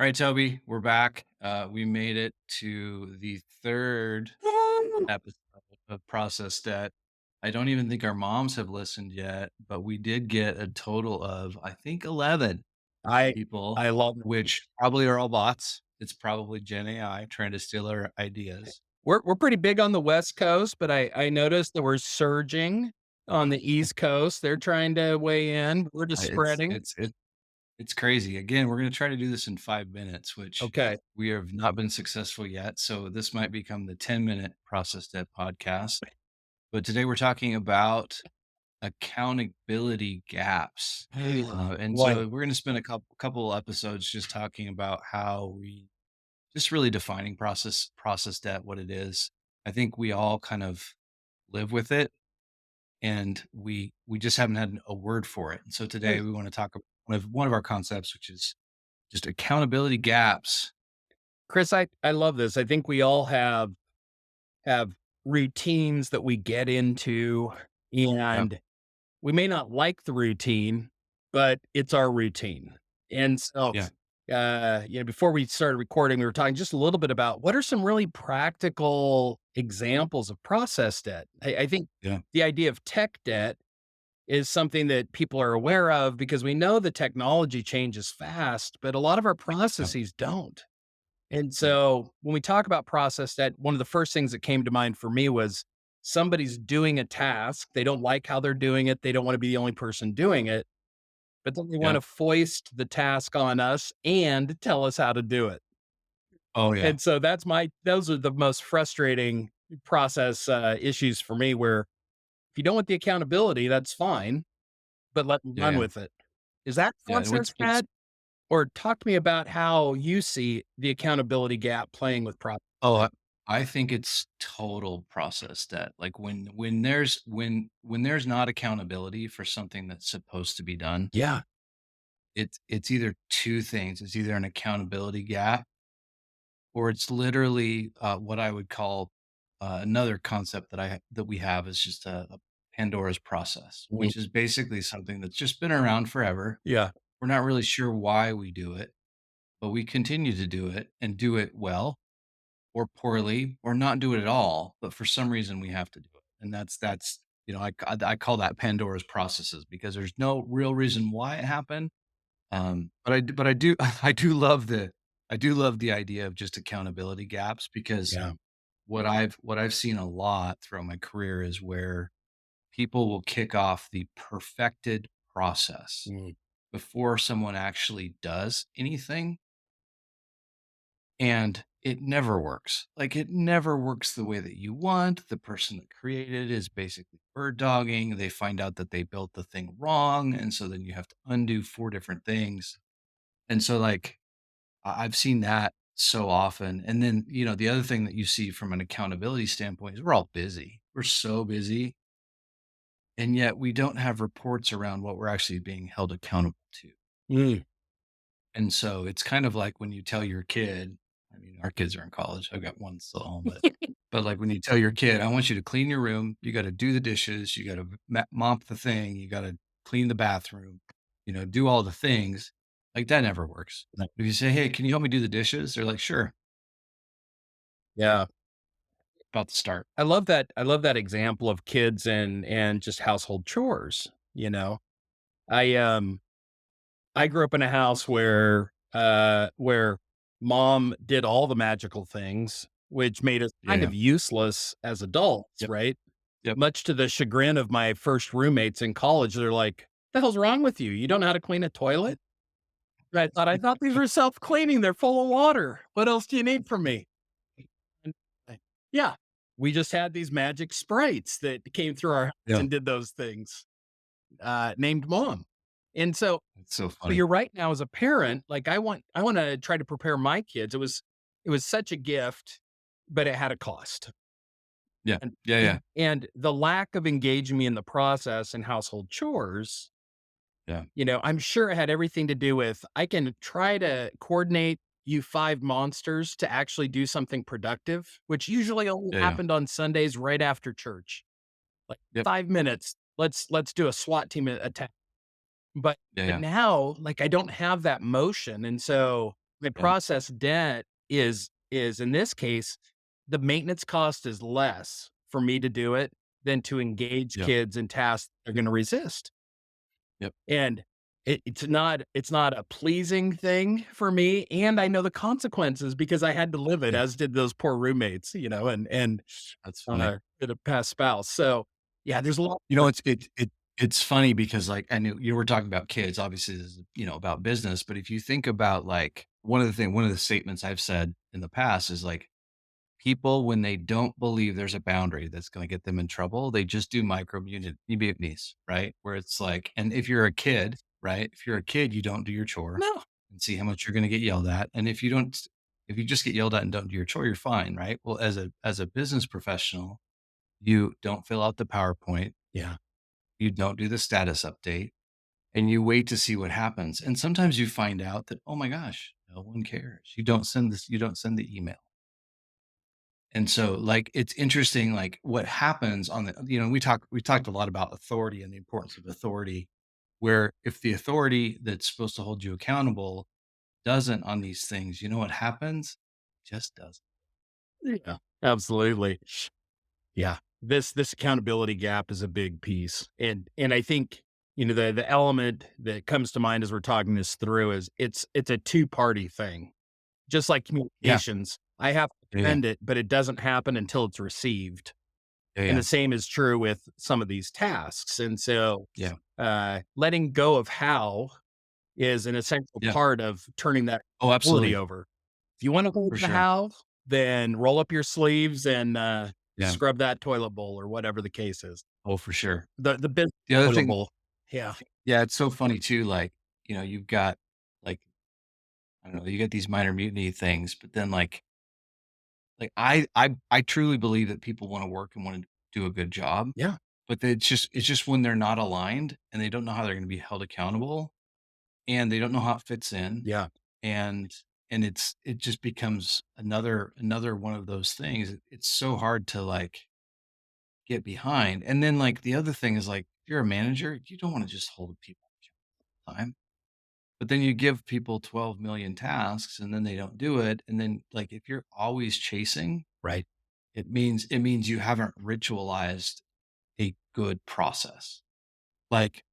All right, Toby, we're back. We made it to the third episode of Process Debt. I don't even think our moms have listened yet, but we did get a total of, I think, 11 I people, I love it. which probably are all bots. It's probably Gen AI trying to steal our ideas. We're pretty big on the West Coast, but I noticed that we're surging on the East Coast. They're trying to weigh in. We're just It's spreading. it's it, it's crazy. Again, we're going to try to do this in 5 minutes, which Okay. we have not been successful yet. So this might become the 10-minute Process Debt podcast. But today we're talking about accountability gaps. And Boy, so we're going to spend a couple episodes just talking about how we just really defining process debt, what it is. I think we all kind of live with it, and we just haven't had a word for it. And so today we want to talk about one of our concepts, which is just accountability gaps. Chris, I love this. I think we all have routines that we get into, Yeah, and we may not like the routine, but it's our routine. And so, yeah, before we started recording, we were talking just a little bit about what are some really practical examples of process debt. I think yeah, the idea of tech debt is something that people are aware of because we know the technology changes fast, but a lot of our yeah, processes don't. And yeah, so when we talk about process debt, one of the first things that came to mind for me was somebody's doing a task. They don't like how they're doing it. They don't want to be the only person doing it, but then they want yeah. to foist the task on us and tell us how to do it. Oh yeah, And so those are the most frustrating process issues for me where if you don't want the accountability, that's fine, but let me yeah, run yeah, with it. Is that yeah. And process what's bad? Or talk to me about how you see the accountability gap playing with process. Oh, I think it's total process debt. Like when there's not accountability for something that's supposed to be done, Yeah. it's either two things. It's either an accountability gap, or it's literally what I would call another concept that we have is just a Pandora's process, Mm, which is basically something that's just been around forever. yeah. We're not really sure why we do it, but we continue to do it and do it well or poorly or not do it at all, but for some reason we have to do it. And I call that Pandora's processes because there's no real reason why it happened. But I do I do love the idea of just accountability gaps because Yeah. what I've seen a lot throughout my career is where people will kick off the perfected process Mm. before someone actually does anything, and it never works. Like, it never works the way that you want. The person that created it is basically bird dogging. They find out that they built the thing wrong, and so then you have to undo 4 different things. And so, like, I've seen that so often. And then, the other thing that you see from an accountability standpoint is we're all busy. We're so busy, and yet we don't have reports around what we're actually being held accountable to. Mm. And so it's kind of like when you tell your kid, I mean, our kids are in college. I've got one still at home, but like when you tell your kid, I want you to clean your room, you got to do the dishes, you got to mop the thing, you got to clean the bathroom, do all the things. Like that never works. Right. If you say, "Hey, can you help me do the dishes?" They're like, "Sure." Yeah. About to start. I love that example of kids and just household chores, you know. I I grew up in a house where mom did all the magical things, which made us Yeah, kind yeah. of useless as adults, Yep, right? yep. Much to the chagrin of my first roommates in college, they're like, "The hell's wrong with you? You don't know how to clean a toilet?" And I thought these were self-cleaning. They're full of water. What else do you need from me? And yeah, we just had these magic sprites that came through our house Yeah. and did those things, named mom. And so, It's so but funny. you're right now as a parent, like I want to try to prepare my kids. It was such a gift, but it had a cost. Yeah. And Yeah, yeah. and the lack of engaging me in the process and household chores, Yeah. I'm sure it had everything to do with I can try to coordinate you 5 monsters to actually do something productive, which usually only Yeah, yeah. happened on Sundays right after church. Like Yep. 5 minutes, let's do a SWAT team attack. But Yeah, but yeah. now, like, I don't have that motion, and so my Yeah. process debt is in this case, the maintenance cost is less for me to do it than to engage Yep. kids in tasks they're going to resist. Yep. And it's not a pleasing thing for me, and I know the consequences because I had to live it, Yeah. as did those poor roommates, That's funny. and a past spouse. So, yeah, there's a lot. It's funny because, like, I knew you were talking about kids, obviously, this is, about business, but if you think about, like, one of the statements I've said in the past is, like, people, when they don't believe there's a boundary that's gonna get them in trouble, they just do mutinies, right? Where it's like, and if you're a kid, right? If you're a kid, you don't do your chore No. and see how much you're gonna get yelled at, and if you just get yelled at and don't do your chore, you're fine, right? Well, as a business professional, you don't fill out the PowerPoint, Yeah. you don't do the status update, and you wait to see what happens, and sometimes you find out that, "Oh my gosh, no one cares." You don't send the email. And so, like, it's interesting, like, what happens on the we talked a lot about authority and the importance of authority, where if the authority that's supposed to hold you accountable doesn't on these things, you know what happens? Just doesn't. Yeah. Absolutely. Yeah. This accountability gap is a big piece. And I think, the element that comes to mind as we're talking this through is it's a two-party thing. Just like Yeah. communications, I have to Yeah, yeah. send it, but it doesn't happen until it's received. Yeah, And yeah. the same is true with some of these tasks. And so, Yeah. letting go of how is an essential Yeah. part of turning that Oh, ability absolutely. over. If you want to hold For the sure. how, then roll up your sleeves and Yeah. scrub that toilet bowl or whatever the case is. Oh, for sure. The business The other toilet thing bowl. Yeah. yeah, it's so funny too, like, you've got, like, I don't know, you get these minor mutiny things, but then, I truly believe that people wanna work and wanna do a good job, Yeah. but it's just when they're not aligned and they don't know how they're gonna be held accountable, and they don't know how it fits in, Yeah. and it just becomes another one of those things. It's so hard to, like, get behind, and then, like, the other thing is, like, if you're a manager, you don't wanna just hold people accountable all the time, but then you give people 12,000,000 tasks, and then they don't do it, and then, like, if you're always chasing, Right. it means you haven't ritualized a good process. Like,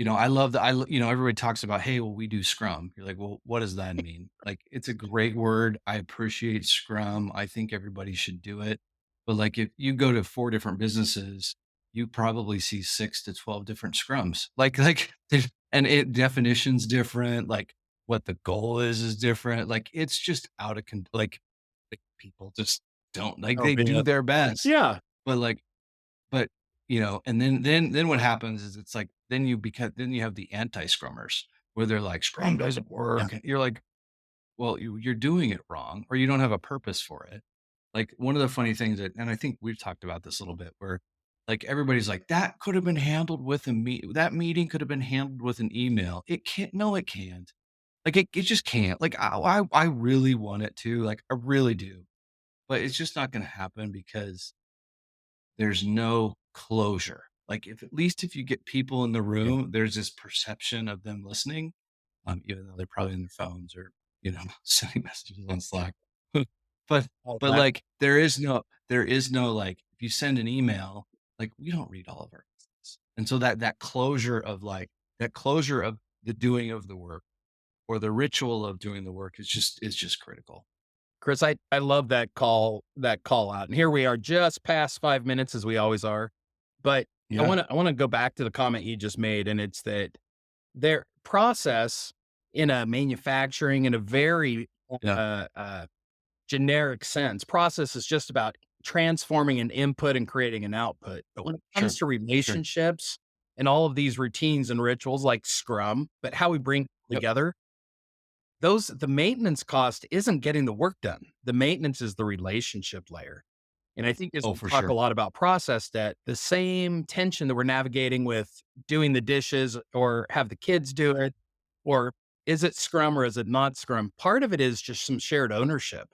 I love that everybody talks about, "Hey, well, we do Scrum." You're like, "Well, what does that mean?" Like, it's a great word. I appreciate Scrum. I think everybody should do it. But, like, if you go to 4 different businesses, you probably see 6 to 12 different Scrums. There's and definition's different, like, what the goal is different. Like, it's just out of people just don't, like, Oh, they do yeah. their best, Yeah. but, but, and then what happens is it's like, then you have the anti-scrummers where they're like, "Scrum doesn't Yeah. work." And you're like, "Well, you're doing it wrong, or you don't have a purpose for it." Like, one of the funny things and I think we've talked about this a little bit, where, like, everybody's like, "That could have been handled with that meeting could have been handled with an email." It can't. No, it can't. Like, it just can't. Like, I really want it to, like, I really do, but it's just not gonna happen because there's no closure. Like, if you get people in the Yeah. room, there's this perception of them listening, even though they're probably on their phones or, sending messages on Slack. But All but, that. like, there is no, like, if you send an email, like, we don't read all of our emails. And so that closure of the doing of the work, or the ritual of doing the work, is just critical. Chris, I love that call out. And here we are just past 5 minutes as we always are. But I Yeah. want to I want to go back to the comment you just made. And it's that their process in a manufacturing in a very Yeah. uh, uh, generic sense, process is just about transforming an input and creating an output. But when it comes Sure. to Sure. relationships and all of these routines and rituals like Scrum, but how we bring Yep. together, the maintenance cost isn't getting the work done. The maintenance is the relationship layer. And I think as Oh, we for talk a sure. lot about process debt, the same tension that we're navigating with doing the dishes or have the kids do it, or is it Scrum or is it not Scrum? Part of it is just some shared ownership.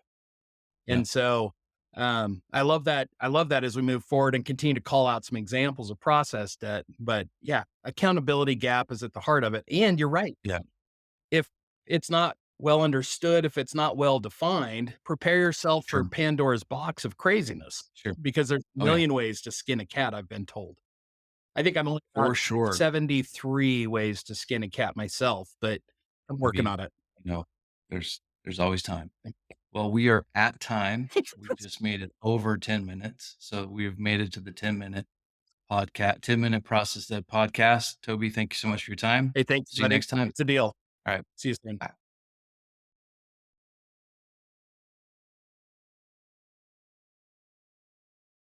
Yeah. And so I love that. I love that as we move forward and continue to call out some examples of process debt. But yeah, accountability gap is at the heart of it. And you're right. Yeah. If it's not well understood, if it's not well defined, prepare yourself for Sure. Pandora's box of craziness Sure. because there's a Oh, yeah. million ways to skin a cat, I've been told. I think I'm only got For sure. 73 ways to skin a cat myself, but I'm working Maybe, on it. there's always time. Well, we are at time. We just made it over 10 minutes. So we've made it to the 10-minute 10-minute process that podcast. Toby, thank you so much for your time. Hey, thanks, See you buddy. next time. It's a deal. All right. See you soon. Bye.